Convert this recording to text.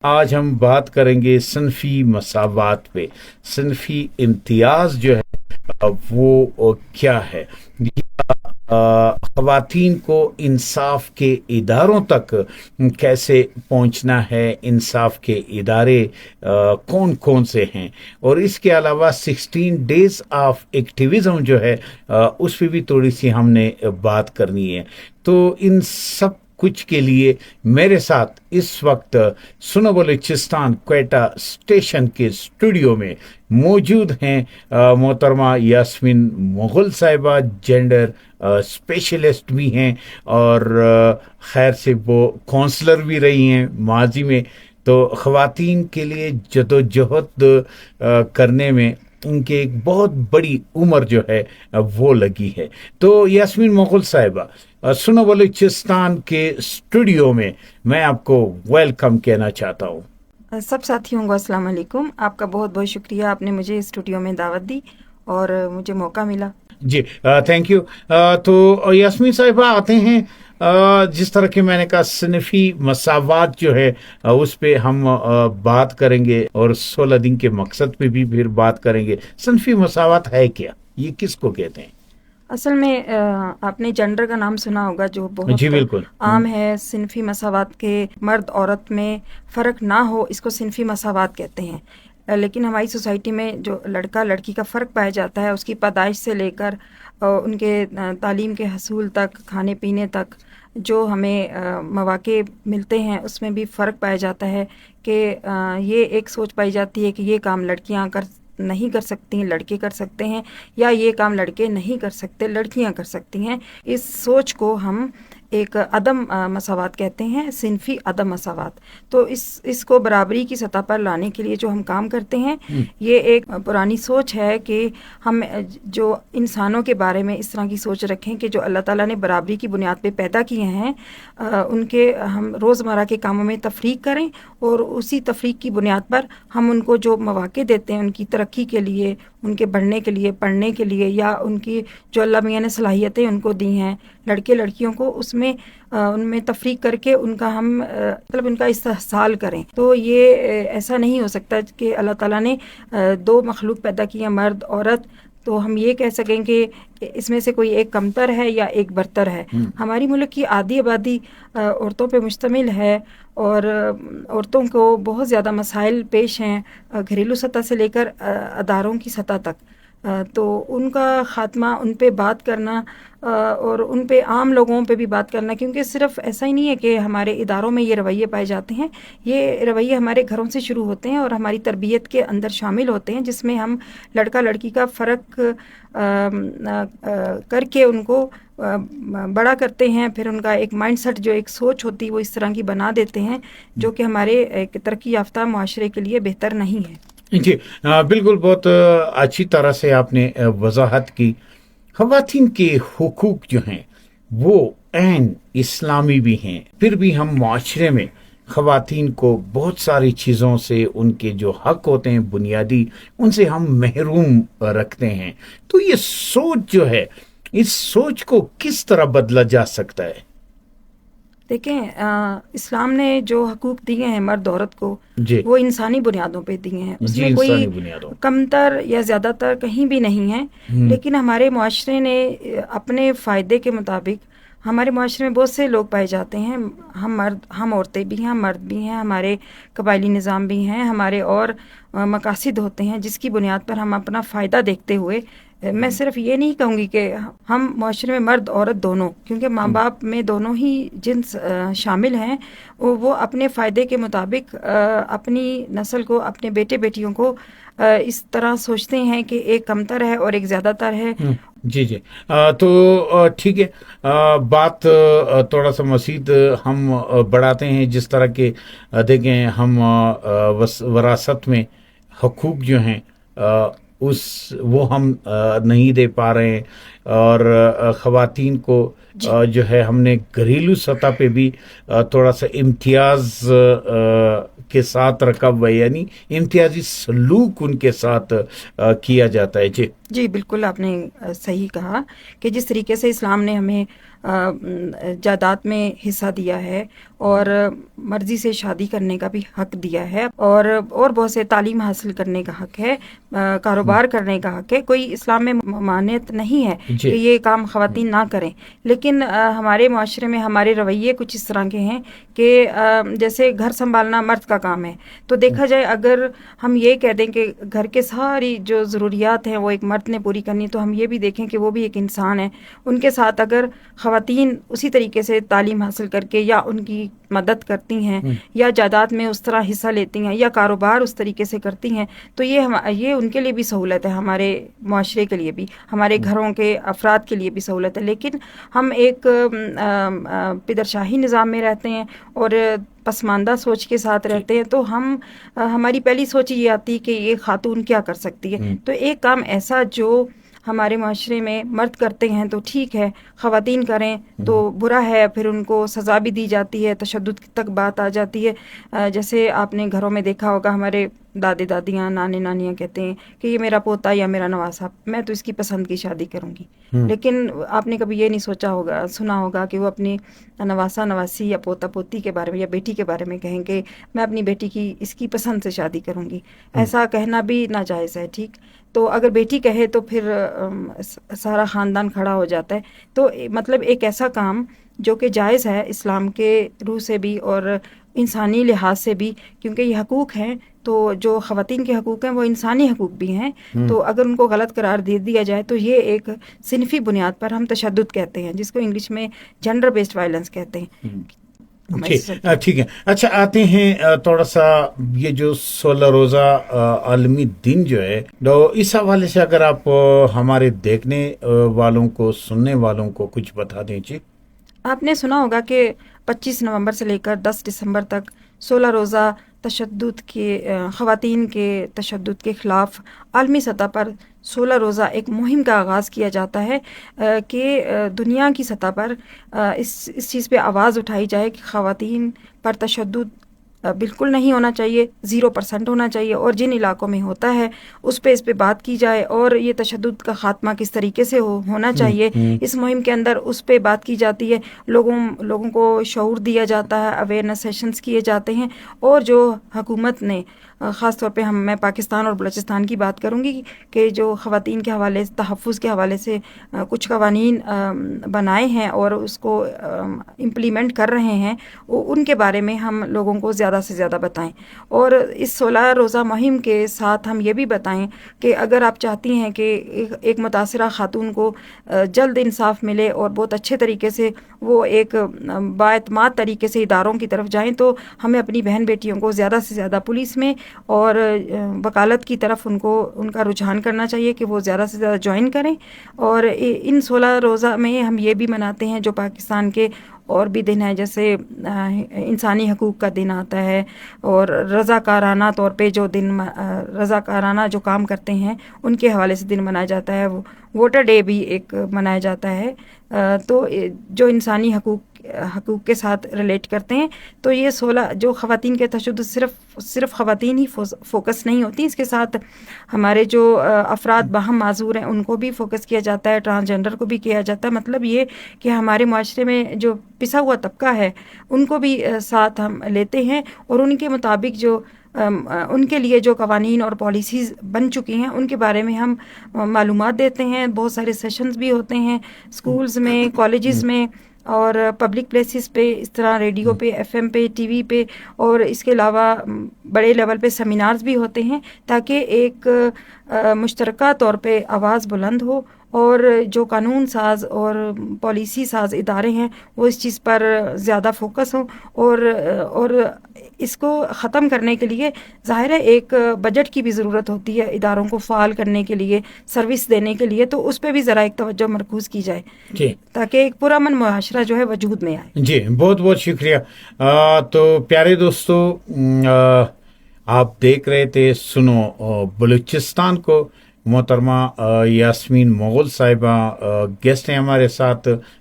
آج ہم بات کریں گے صنفی مساوات پہ. صنفی امتیاز جو ہے وہ کیا ہے. خواتین کو انصاف کے اداروں تک کیسے پہنچنا ہے، انصاف کے ادارے کون کون سے ہیں، اور اس کے علاوہ 16 days آف ایکٹیویزم جو ہے اس پہ بھی تھوڑی سی ہم نے بات کرنی ہے. تو ان سب کچھ کے لیے میرے ساتھ اس وقت سنو بلوچستان کوئٹہ اسٹیشن کے اسٹوڈیو میں موجود ہیں محترمہ یاسمین مغل صاحبہ، جینڈر اسپیشلسٹ بھی ہیں، اور خیر سے وہ کونسلر بھی رہی ہیں ماضی میں. تو خواتین کے لیے جدوجہد کرنے میں ان کے ایک بہت بڑی عمر جو ہے وہ لگی ہے. تو یاسمین مغل صاحبہ، سنو بلوچستان کے اسٹوڈیو میں آپ کو ویلکم کہنا چاہتا ہوں. سب ساتھیوں کو السلام علیکم. آپ کا بہت بہت شکریہ، آپ نے مجھے اسٹوڈیو میں دعوت دی اور مجھے موقع ملا. جی تھینک یو. تو یاسمین صاحبہ آتے ہیں، جس طرح کہ میں نے کہا صنفی مساوات جو ہے اس پہ ہم بات کریں گے، اور 16 دن کے مقصد پہ بھی پھر بات کریں گے. صنفی مساوات ہے کیا، یہ کس کو کہتے ہیں؟ اصل میں آپ نے جنڈر کا نام سنا ہوگا جو جی بہت بالکل. عام ہے. صنفی مساوات کے مرد عورت میں فرق نہ ہو، اس کو صنفی مساوات کہتے ہیں. لیکن ہماری سوسائٹی میں جو لڑکا لڑکی کا فرق پایا جاتا ہے، اس کی پیدائش سے لے کر ان کے تعلیم کے حصول تک، کھانے پینے تک جو ہمیں مواقع ملتے ہیں، اس میں بھی فرق پایا جاتا ہے. کہ یہ ایک سوچ پائی جاتی ہے کہ یہ کام لڑکیاں نہیں کر سکتی، لڑکے کر سکتے ہیں، یا یہ کام لڑکے نہیں کر سکتے، لڑکیاں کر سکتی ہیں. اس سوچ کو ہم ایک عدم مساوات کہتے ہیں، صنفی عدم مساوات. تو اس کو برابری کی سطح پر لانے کے لیے جو ہم کام کرتے ہیں، یہ ایک پرانی سوچ ہے کہ ہم جو انسانوں کے بارے میں اس طرح کی سوچ رکھیں کہ جو اللہ تعالیٰ نے برابری کی بنیاد پہ پیدا کیے ہیں، ان کے ہم روزمرہ کے کاموں میں تفریق کریں، اور اسی تفریق کی بنیاد پر ہم ان کو جو مواقع دیتے ہیں ان کی ترقی کے لیے، ان کے بڑھنے کے لیے، پڑھنے کے لیے، یا ان کی جو اللہ میاں نے صلاحیتیں ان کو دی ہیں لڑکے لڑکیوں کو، اس میں ان میں تفریق کر کے ان کا ہم مطلب ان کا استحصال کریں. تو یہ ایسا نہیں ہو سکتا کہ اللہ تعالیٰ نے دو مخلوق پیدا کی ہیں، مرد عورت، تو ہم یہ کہہ سکیں کہ اس میں سے کوئی ایک کمتر ہے یا ایک برتر ہے. ہماری ملک کی آدھی آبادی عورتوں پہ مشتمل ہے، اور عورتوں کو بہت زیادہ مسائل پیش ہیں، گھریلو سطح سے لے کر اداروں کی سطح تک. تو ان کا خاتمہ، ان پہ بات کرنا، اور ان پہ عام لوگوں پہ بھی بات کرنا، کیونکہ صرف ایسا ہی نہیں ہے کہ ہمارے اداروں میں یہ رویے پائے جاتے ہیں، یہ رویے ہمارے گھروں سے شروع ہوتے ہیں اور ہماری تربیت کے اندر شامل ہوتے ہیں، جس میں ہم لڑکا لڑکی کا فرق کر کے ان کو بڑا کرتے ہیں. پھر ان کا ایک مائنڈ سیٹ، جو ایک سوچ ہوتی ہے، وہ اس طرح کی بنا دیتے ہیں جو کہ ہمارے ایک ترقی یافتہ معاشرے کے لیے بہتر نہیں ہے. جی بالکل، بہت اچھی طرح سے آپ نے وضاحت کی. خواتین کے حقوق جو ہیں وہ عین اسلامی بھی ہیں، پھر بھی ہم معاشرے میں خواتین کو بہت ساری چیزوں سے، ان کے جو حق ہوتے ہیں بنیادی، ان سے ہم محروم رکھتے ہیں. تو یہ سوچ جو ہے، اس سوچ کو کس طرح بدلا جا سکتا ہے؟ دیکھیں، اسلام نے جو حقوق دیے ہیں مرد عورت کو، جی وہ انسانی بنیادوں پہ دیے ہیں. اس جی، میں کوئی انسانی بنیادوں. کمتر یا زیادہ تر کہیں بھی نہیں ہے. لیکن ہمارے معاشرے نے اپنے فائدے کے مطابق، ہمارے معاشرے میں بہت سے لوگ پائے جاتے ہیں، ہم عورتیں بھی ہیں، مرد بھی ہیں، ہمارے قبائلی نظام بھی ہیں، ہمارے اور مقاصد ہوتے ہیں جس کی بنیاد پر ہم اپنا فائدہ دیکھتے ہوئے، میں صرف یہ نہیں کہوں گی کہ ہم معاشرے میں مرد عورت دونوں، کیونکہ ماں باپ میں دونوں ہی جنس شامل ہیں، وہ اپنے فائدے کے مطابق اپنی نسل کو، اپنے بیٹے بیٹیوں کو اس طرح سوچتے ہیں کہ ایک کمتر ہے اور ایک زیادہ تر ہے. جی جی. تو ٹھیک ہے، بات تھوڑا سا مزید ہم بڑھاتے ہیں. جس طرح کہ دیکھیں، ہم وراثت میں حقوق جو ہیں وہ ہم نہیں دے پا رہے ہیں، اور خواتین کو جو ہے ہم نے گھریلو سطح پہ بھی تھوڑا سا امتیاز کے ساتھ رکھا ہوا ہے، یعنی امتیازی سلوک ان کے ساتھ کیا جاتا ہے. جی بالکل، آپ نے صحیح کہا کہ جس طریقے سے اسلام نے ہمیں جائیداد میں حصہ دیا ہے، اور مرضی سے شادی کرنے کا بھی حق دیا ہے، اور بہت سے تعلیم حاصل کرنے کا حق ہے، کاروبار کرنے کا حق ہے. کوئی اسلام میں ممانعت نہیں ہے کہ یہ کام خواتین نہ کریں، لیکن ہمارے معاشرے میں ہمارے رویے کچھ اس طرح کے ہیں کہ جیسے گھر سنبھالنا مرد کا کام ہے، تو دیکھا جائے اگر ہم یہ کہہ دیں کہ گھر کے ساری جو ضروریات ہیں وہ ایک مرد نے پوری کرنی، تو ہم یہ بھی دیکھیں کہ وہ بھی ایک انسان ہے. ان کے ساتھ اگر خواتین اسی طریقے سے تعلیم حاصل کر کے یا ان کی مدد کرتی ہیں یا جائیداد میں اس طرح حصہ لیتی ہیں یا کاروبار اس طریقے سے کرتی ہیں، تو یہ ان کے لیے بھی سہولت ہے، ہمارے معاشرے کے لیے بھی، ہمارے گھروں کے افراد کے لیے بھی سہولت ہے. لیکن ہم ایک پدرشاہی نظام میں رہتے ہیں اور پسماندہ سوچ کے ساتھ رہتے ہیں، تو ہماری پہلی سوچ یہ آتی کہ یہ خاتون کیا کر سکتی ہے. تو ایک کام ایسا جو ہمارے معاشرے میں مرد کرتے ہیں تو ٹھیک ہے، خواتین کریں تو برا ہے، پھر ان کو سزا بھی دی جاتی ہے، تشدد تک بات آ جاتی ہے. جیسے آپ نے گھروں میں دیکھا ہوگا، ہمارے دادے دادیاں نانے نانیاں کہتے ہیں کہ یہ میرا پوتا یا میرا نواسا، میں تو اس کی پسند کی شادی کروں گی. لیکن آپ نے کبھی یہ نہیں سنا ہوگا کہ وہ اپنی نواسا نواسی یا پوتا پوتی کے بارے میں یا بیٹی کے بارے میں کہیں کہ میں اپنی بیٹی کی اس کی پسند سے شادی کروں گی. ایسا کہنا بھی ناجائز ہے. ٹھیک، تو اگر بیٹی کہے تو پھر سارا خاندان کھڑا ہو جاتا ہے. تو مطلب ایک ایسا کام جو کہ جائز ہے اسلام کے روح سے بھی اور انسانی لحاظ سے بھی، کیونکہ یہ حقوق ہیں، تو جو خواتین کے حقوق ہیں وہ انسانی حقوق بھی ہیں. تو اگر ان کو غلط قرار دے دیا جائے تو یہ ایک صنفی بنیاد پر ہم تشدد کہتے ہیں، جس کو انگلش میں جینڈر بیسڈ وائلنس کہتے ہیں. ٹھیک ہے. اچھا، آتے ہیں تھوڑا سا یہ جو 16 روزہ عالمی دن جو ہے، اس حوالے سے اگر آپ ہمارے دیکھنے والوں کو، سننے والوں کو کچھ بتا دیں. جی، آپ نے سنا ہوگا کہ 25 نومبر سے لے کر 10 دسمبر تک 16 روزہ تشدد کے، خواتین کے تشدد کے خلاف عالمی سطح پر 16 روزہ ایک مہم کا آغاز کیا جاتا ہے کہ دنیا کی سطح پر اس چیز پہ آواز اٹھائی جائے کہ خواتین پر تشدد بالکل نہیں ہونا چاہیے، 0% ہونا چاہیے، اور جن علاقوں میں ہوتا ہے اس پہ بات کی جائے، اور یہ تشدد کا خاتمہ کس طریقے سے ہونا چاہیے اس مہم کے اندر اس پہ بات کی جاتی ہے. لوگوں کو شعور دیا جاتا ہے، اویئرنیس سیشنز کیے جاتے ہیں. اور جو حکومت نے خاص طور پہ میں پاکستان اور بلوچستان کی بات کروں گی کہ جو خواتین کے حوالے سے، تحفظ کے حوالے سے کچھ قوانین بنائے ہیں اور اس کو امپلیمنٹ کر رہے ہیں، ان کے بارے میں ہم لوگوں کو زیادہ سے زیادہ بتائیں. اور اس 16 روزہ مہم کے ساتھ ہم یہ بھی بتائیں کہ اگر آپ چاہتی ہیں کہ ایک متاثرہ خاتون کو جلد انصاف ملے اور بہت اچھے طریقے سے وہ ایک بااعتماد طریقے سے اداروں کی طرف جائیں، تو ہمیں اپنی بہن بیٹیوں کو زیادہ سے زیادہ پولیس میں اور وکالت کی طرف ان کا رجحان کرنا چاہیے کہ وہ زیادہ سے زیادہ جوائن کریں. اور ان 16 روزہ میں ہم یہ بھی مناتے ہیں جو پاکستان کے اور بھی دن ہیں، جیسے انسانی حقوق کا دن آتا ہے، اور رضاکارانہ طور پہ جو دن، رضاکارانہ جو کام کرتے ہیں ان کے حوالے سے دن منایا جاتا ہے. ووٹر ڈے بھی ایک منایا جاتا ہے. تو جو انسانی حقوق کے ساتھ ریلیٹ کرتے ہیں. تو یہ 16 جو خواتین کے تشدد صرف خواتین ہی فوکس نہیں ہوتی، اس کے ساتھ ہمارے جو افراد باہم معذور ہیں ان کو بھی فوکس کیا جاتا ہے، ٹرانسجنڈر کو بھی کیا جاتا ہے. مطلب یہ کہ ہمارے معاشرے میں جو پسا ہوا طبقہ ہے ان کو بھی ساتھ ہم لیتے ہیں، اور ان کے مطابق جو ان کے لیے جو قوانین اور پالیسیز بن چکی ہیں ان کے بارے میں ہم معلومات دیتے ہیں. بہت سارے سیشنز بھی ہوتے ہیں اسکولز میں، کالجز میں، اور پبلک پلیسز پہ، اس طرح ریڈیو پہ، FM پہ، ٹی وی پہ، اور اس کے علاوہ بڑے لیول پہ سیمینارز بھی ہوتے ہیں تاکہ ایک مشترکہ طور پہ آواز بلند ہو، اور جو قانون ساز اور پالیسی ساز ادارے ہیں وہ اس چیز پر زیادہ فوکس ہوں. اور اس کو ختم کرنے کے لیے ظاہر ہے ایک بجٹ کی بھی ضرورت ہوتی ہے اداروں کو فعال کرنے کے لیے، سروس دینے کے لیے، تو اس پہ بھی ذرا ایک توجہ مرکوز کی جائے تاکہ ایک پرامن معاشرہ جو ہے وجود میں آئے. جی، بہت بہت شکریہ. تو پیارے دوستو، آپ دیکھ رہے تھے سنو بلوچستان کو. محترمہ یاسمین مغل صاحبہ گیسٹ ہیں ہمارے ساتھ